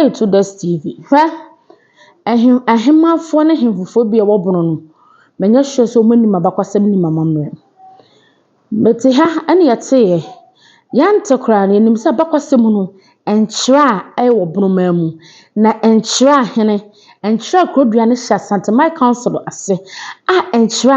Hi to this TV. Ahemafo ne hemfofo bi a wɔbono no. Manya hwɛ so mani mabakwasɛm ni mamammerɛ. Mete ha ɛne yɛteyɛ. Yɛnte koraa na yɛnim sɛ abakwasɛm no ɛnkyerɛ a ɛwɔ bonomaa mu. Na ɛnkyerɛ a hene, ɛnkyerɛ a kurodua no hyɛ Asanteman Council ase. Ɛnkyerɛ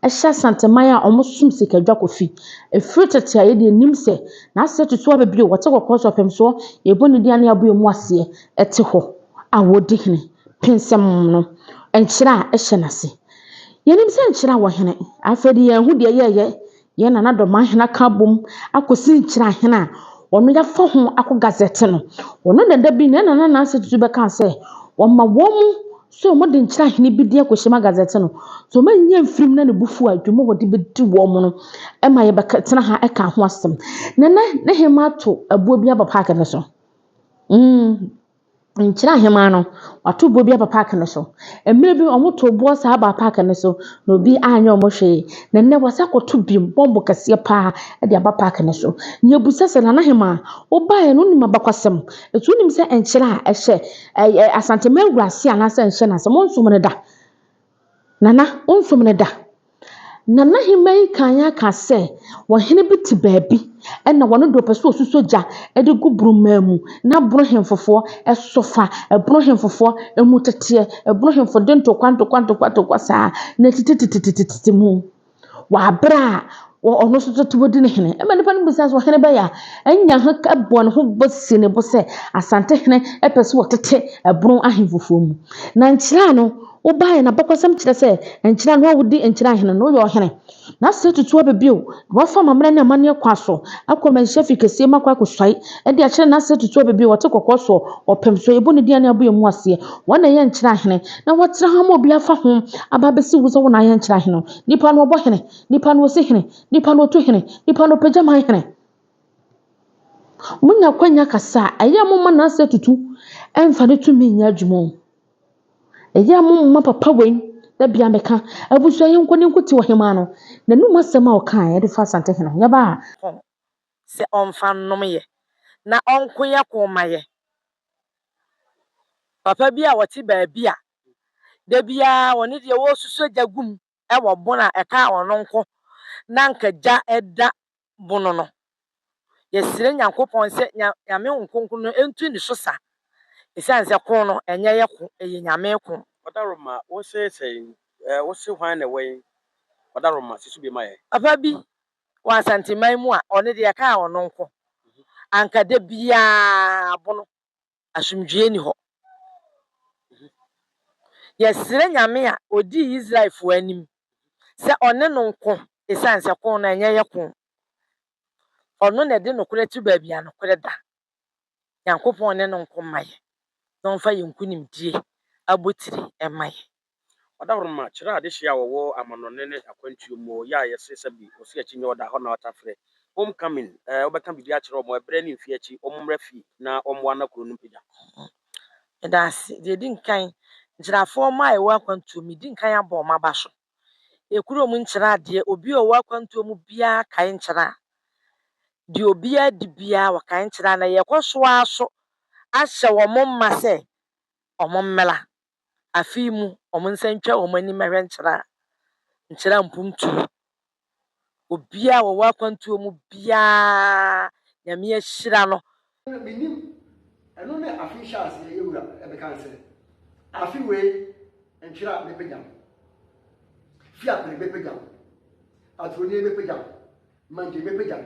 a ɛhyɛ Asanteman a ɔmo som sikadwa kofi. Ɛfiri tete a yɛde anim sɛ n'ase tutu aba bio wɔte kɔkɔɔ so ɔpem so yɛbɔ ne din ne abɔ mu aseɛ ɛte hɔ a wɔdi hene. Pinsɛm no ɛnkyerɛ a ɛhyɛ n'ase. Yɛnim sɛ nkyerɛ a wɔ hene. Afei de yɛn ho deɛ yɛyɛ yɛn nana dɔma hene aka bom akɔsi nkyerɛ hene a ɔno yɛfa ho akɔ gazette no. Ɔno dada bi na nana n'ase tutu bɛka sɛ wɔma wɔn so ɔmo de nkyerɛ hene bi di akɔhyɛma gazette no. So ɔmo nyɛ mfirim na ne bufu a dwuma wɔde bɛdi wɔn no ɛma yɛbɛka tena ha ɛka ho asɛm. Nana ne hema ato abuo bi aba park no so. Nkyerɛ hema no wato buo bi aba park no so. Mmerɛ bi ɔmo to buo saa aba park no so na obi anyɛ ɔmo hwee. Na nnɛ wasa kɔto biem bɔmbo kɛseɛ paa ɛde aba park no so. Nyebusa sɛ nana hema wobaeɛ no nim abakwasɛm. Etu nim sɛ nkyerɛ a ɛhyɛ Asanteman wurase anaasɛ nhyɛ n'asɛm ɔnsom ne da. Nana ɔnsom ne da. Nana hema yi kan aka sɛ wɔhene bi te baabi ɛna wɔno do pɛ so osuso gya ɛde gu burumaa mu na bono hemfofoɔ ɛsofa ɛbono hemfofoɔ emu teteɛ ɛbono hemfo de ntokwa saa na titititititi mu wabra a ɔno so to bodi ne hene ɛma nipa no bisa so hene bɛya ɛnya ho ɛbɔ ne ho bosi ne bo sɛ asante hene ɛpɛ so wɔtete ɛbono ahemfofoɔ mu na nkyerɛ no wobaeɛ na bakwasɛm kyerɛ sɛ nkyerɛ no awodi nkyerɛ hene no yɛ ɔhene na sɛ tutu abɛbio wɔfa mamrɛ ne amanneɛ kwa so akɔ manhyɛ fi kɛseɛ ma kɔ akɔsɔe ɛde akyerɛ na sɛ tutu abɛbio wɔte kɔkɔɔ so ɔpem so yɛbɔ ne din ne abɔ mu aseɛ wɔn na yɛ nkyerɛ hene na wɔtena ha ma obi afa ho aba bɛsi wo sɛ wo na yɛ nkyerɛ hene nipa no ɔbɔ hene nipa no ɔsi hene nipa no ɔto hene nipa no ɔpagya man hene munya kwanya kasa ɛyɛ mo ma na sɛ tutu ɛmfa ne tumi nya adwuma ɛyɛ mo ma papa wei da bia meka abusua yɛ nkɔ ne nkote wɔ hema no na num asɛm a ɔka yɛde fa Asante hene yɛba sɛ ɔmfa nnom yɛ na ɔnko yɛ kɔma yɛ papa bi a wɔte baabi a da bia wɔne deɛ wɔsuso gya gum ɛwɔ bon a ɛka ɔno nko na nka gya ɛda bono no yɛsrɛ Nyankopɔn sɛ nyame nkonko no entu ne so sa ɛsiane sɛ kon no ɛnyɛ yɛ ko ɛyɛ nyame ko Odaroma wo se wo se hwan na wɛn Odaroma sisu bi ma yɛ papa bi wɔ Asanteman mu a ɔne deɛ ɛka ɔno nko anka da bia bono asomdwie ni hɔ yɛsrɛ nyame a odi Israelfo anim sɛ ɔne no nko ɛsiane sɛ kon no ɛnyɛ yɛ ko ɔno na de no kora tu baabi a no kora da Nyankopɔn ne no nko ma yɛ na ɔmfa yɛ nkunimdie abotiri ɛma yɛ Odaroma kyerɛ ade hye a wɔwɔ amanɔne ne akwantuo mu ya yɛse sɛ bi osi akyi nyɛ ɔda hɔ na ɔtafrɛ homecoming wobɛka bibi akyerɛ ɔmo ɛbrɛ ne mfi akyi ɔmo mmra fi na ɔmo ana kuro no pagya ɛdaase deɛ di nkan nkyerɛfoɔ ma ɛwɔ akwantuo mu di nkan abɔ ɔmo aba so ekuro mu nkyerɛ adeɛ obi a ɔwɔ akwantuo mu biara kae nkyerɛ a deɛ obiara di biara wɔkae nkyerɛ na yɛkɔ so aso ahyɛ wɔn mma sɛ ɔmo mmela afi mu ɔmo nsa ntwa ɔmo anim ɛhwɛ nkyerɛ mpumtu obiara wɔwɔ akwantuo mu biara nyame ahyira no minim ɛno ne afi hyɛ ase yɛwura ɛbɛka nsɛ afi wei nkyerɛ bɛpagya fi apere bɛpagya aturoni bɛpagya manje bɛpagya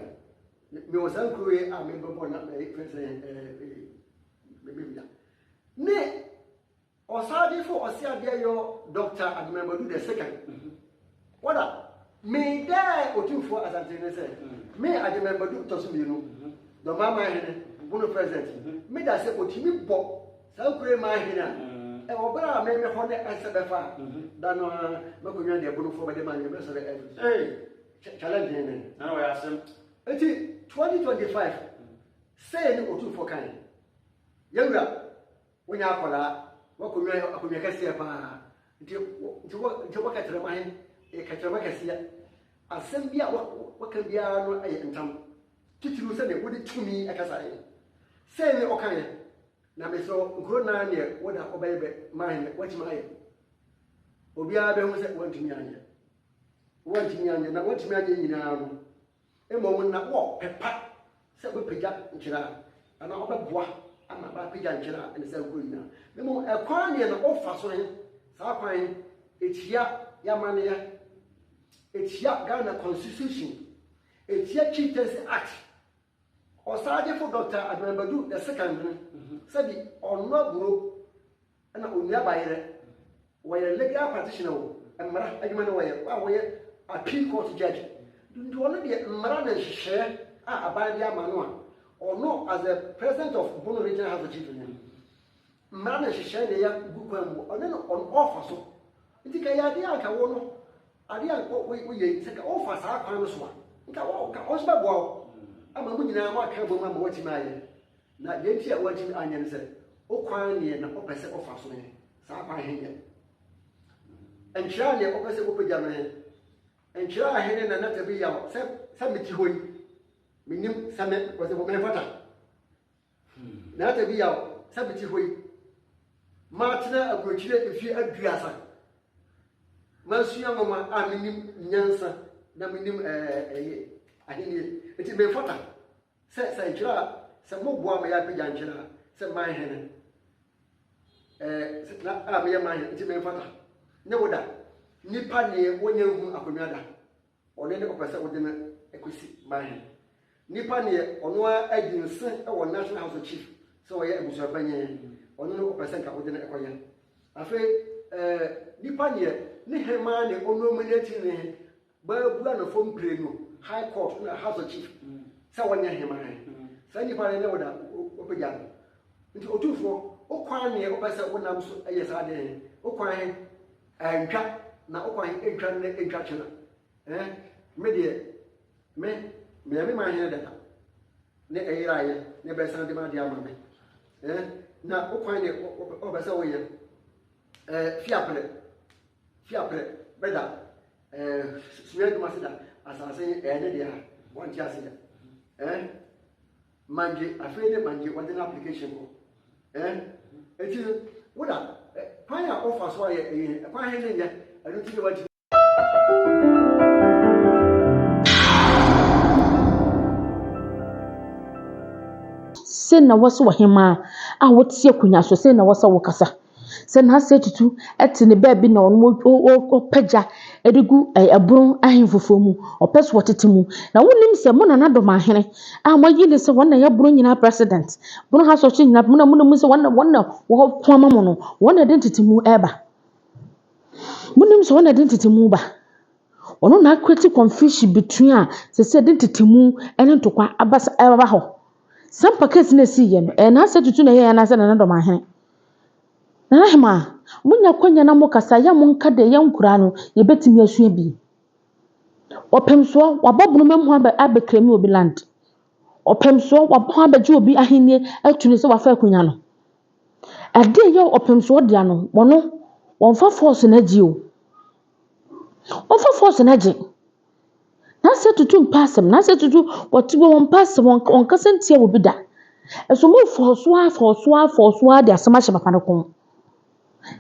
me wɔ saa nkuro yi a mebɛbɔ na fɛsɛ bɛpagya ne ɔsaade fo ɔse adeɛ yɛ Dr. Ademambadu the second wada me da otumfo Asante ne sɛ me Ademambadu to so mienu do mama hene bunu president me da sɛ otimi bɔ saa nkuro ma hene a obra me hɔ ne ɛsɛ bɛfa da no makonwa de bunu fo bɛde ma me sɛ challenge ne na wɔ asɛm eti 2025 say ne otumfo kan yɛwura wonya akɔla wakonwa kɛseɛ paa nti wɔkɛtrɛ ma he kɛtrɛ ma kɛseɛ asɛm bi a waka biara no ɛyɛ ntam titiri sɛ ne wode tumi ɛkasa yɛ sɛ ne ɔka yɛ na me so nkuro na ne woda obeyebe man wati maye obi a be hu se wantumi anya na wantumi anya nyina no emo na wo pepa se be pega nkyira ana obeboa ama ba pega nkyira ne se nkuro nyina memo ekwan ne na ofa so he sa kwan etia ya mane ya etia Ghana Constitution etia Chieftaincy Act Osaje for Dr. Admanbadu the second said the onoburo and onya bayere were legal practitioner and mara agman were appeal court judge do only the mara na hye abandi amano or no as a president of Bono Regional House of Chiefs mara na hye na ya gukwam on offer so itika ya dia aka wo no ade an we ye sika offer sa kwan no so nka wo ka osba bo ama mu nyina wa ka bo ma wati maye na yenti a wati anya ne se o kwan ne na o pese o fa so ne sa kwan henya enchira ne o pese o pegya ne enchira hene na na tabi ya se meti hoyi minim sa me ko se bo me fata na tabi ya se meti hoyi ma tena agrochire efi aduasa ma suya mama aminim nyansa na minim ahini eti me fota se nchira se mo boa ma ya pegya nchira se man hene na me ya man eti me fota ne woda nipa ne wonya hu akonwada one ne opese wode na ekosi man hene nipa ne ono aginse e wo National House of Chief so ye ebuso banye ono ne opese nka wode na ekoye afi nipa ne hema ne ono nominate ne ba bua na fom preno High Court na House of Chief sa wonya hema sa nipa ne woda opegya nti otufo okwan ne opese wonam so eyesa de okwan antwa na okwan entwa ne entwa chena me de me ma hene data ne eyira ye ne be san de ma de ama me na okwan ne opese wo ye fiapre beda suye duma sida asase ene dia wanti asida manje afene manje wadena application ko eti woda kwanya offer so ye kwanya ne ya anu ti wanti se na wose wahema a wotie kunya so se na wose wokasa se na se tutu eti ne baabi na ono opagya edigu abron ahemfofo mu opeso wotete mu na wonim se mo na nadom ahene a moyi ne se wona ya bron nyina president bron ha so nyina mo se wona wo kwama mo no wona identity mu eba monim se wona identity mu ba ono na create confusion between a se identity mu ene ntokwa abasa eba ho sampa case na si ye no na se tutu na ye na se na nadom ahene na hema munya kwanya na mokasa ya monka de yankura no ye betimi asua bi opemso wababunu memho abekremi obi land opemso wabho abeje obi ahenie atuni se wafa akunya no ade ye opemso dia no wono wonfa force na gi o wonfa force na gi na se tutu mpasem na se tutu watiwo wonpasem wonkasa ntia obi da eso mo force de asema hye papa no kon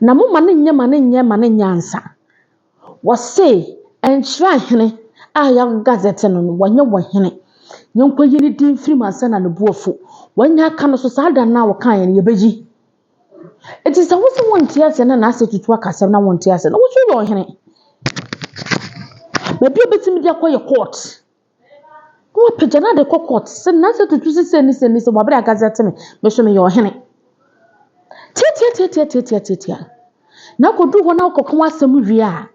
na mo mane nye ansa wose enchira hene a ya gazette no wonye wo hene nyenkwa yiri din firi mansa na ne buofu wanya aka no so sada na wo kan ye beji it is wose wonte ase na ase tutu akasem na wonte ase na wo so yo hene be bi betimi dia koye court wo pejana de court se na ase tutu se ni se wabra gazette me so me yo hene Tia. Na kodu ho na kokon asem wi a.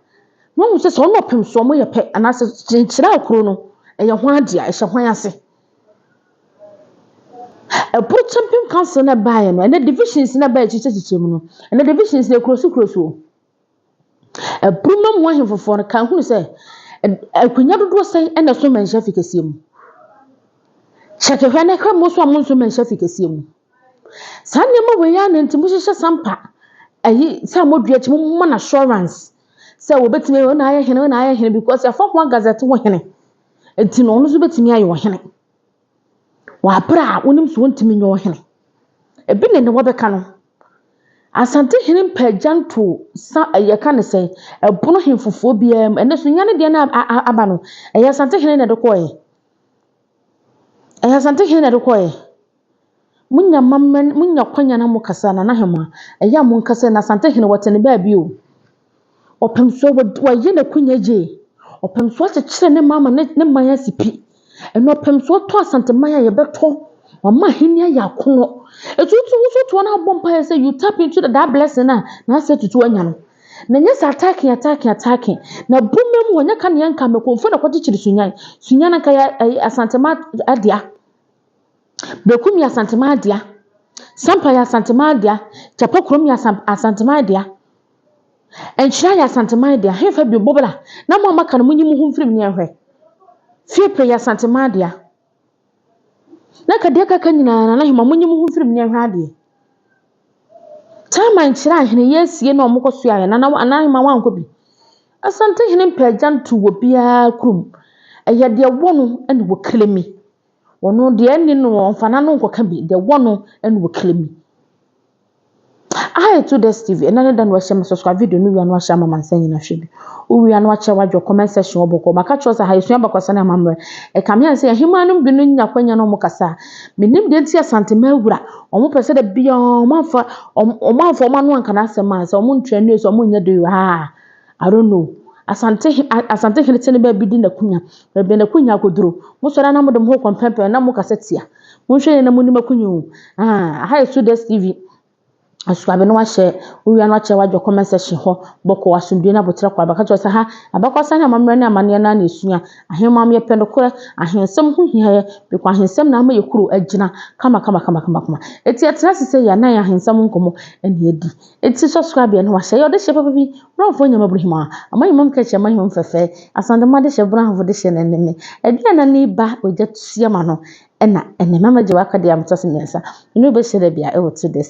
No hu se so no pem so mo ye pe anase chinchira akro no eye ho ade a ehye hwan ase. E pro champion council na bae no, and divisions na bae chiche mu no. And divisions na krosu. E pro mam wa hemfofo no kan hu se akunya dodo sai na so menhya fikese mu. Cheke hwa na kra mo so amonso menhya fikese mu. Sanya we ya na ntimu hye sampa ayi sa modua chi mo na assurance say we betime we na aye hene because ya for one gazette wo hene enti no no so betime aye wo hene wa bra wonim so ntimi nyo hene ebi ne wobɛka no asante hene mpagyanto sa yɛka ne sɛ ɛbono hemfofoɔ biara mu ɛnɛ so nyane deɛ na aba no ɛyɛ asante hene na de kɔɛ ɛyɛ asante hene na de kɔɛ munya kwanya na mo kasa na hema ɛyɛ mo nkasa na asante hene wɔte ne baabi o ɔpem so wɔyɛ na kunya gye ɔpem so akyekyere ne mama ne man asipi ɛno ɔpem so to asante man a yɛbɛtɔ ɔma henia yɛ akono etutu wo to na abɔ mpa say you tap into that blessing na say tutu anya no na nyɛ sa attacking na bumem wo nyɛ ka ne yanka mekomfo na kɔkyekyere sunyan na ka asantema adia bekum ya asantema adia sampa ya asantema adia chapa krom ya asantema adia enhyira ya asantema adia hefa bi bobla na mo maka no munyi mu hu mfirim ne ehwe fie pre ya asantema adia na kadeɛ kaka nyinaa na hema munyi mu hu mfirim ne ehwe ade Time nkyira ahene yesie na omukɔ so ayɛ na hema wankɔ bi asante hene mpagyanto wɔ biara krum ɛyɛ deɛ wɔ no ɛne wɔ klemi wɔno deɛ ɛne no ɔmfana no nkɔka bi deɛ wɔ no ɛne wɔ klemi Hi to this TV and then we share my subscribe video no we no share mama nsan nyina hwe bi we no acha wadwo comment section oboko maka cho sa ha yesu abakɔsa na mamre e kam yan say hema no bi no nya kwanya no mukasa menim de ntia santema awura omo pese da bia omo afa no anka na asema say omo ntwa news omo nya do ha I don't know asante hene tene ba bi di na kunya be na kunya koduro mo sora na mo dem ho kompempe na mo kasa tia mo hwe na mo ni makunyu Hi to this TV asubaba no wahye uwia no ache wadwo comment section ho boko asundue na botre kwa baka chosa ha abakwasa na mamre na amane na na esua ahemam ye pendo kore ahensem ho hia be kwa ahensem na ama yekuru agina kama eti etra sese ya na ya ahensem nkomo ene edi eti subscribe ya no wahye yo de hye papa bi ronfo nyama brihima amayimam ka hye amahim fefe asande ma de hye branfo de hye na neme edi na ni ba ogya tusia ma no ena mama je waka de amtase nyensa no be hye da bia e wotu de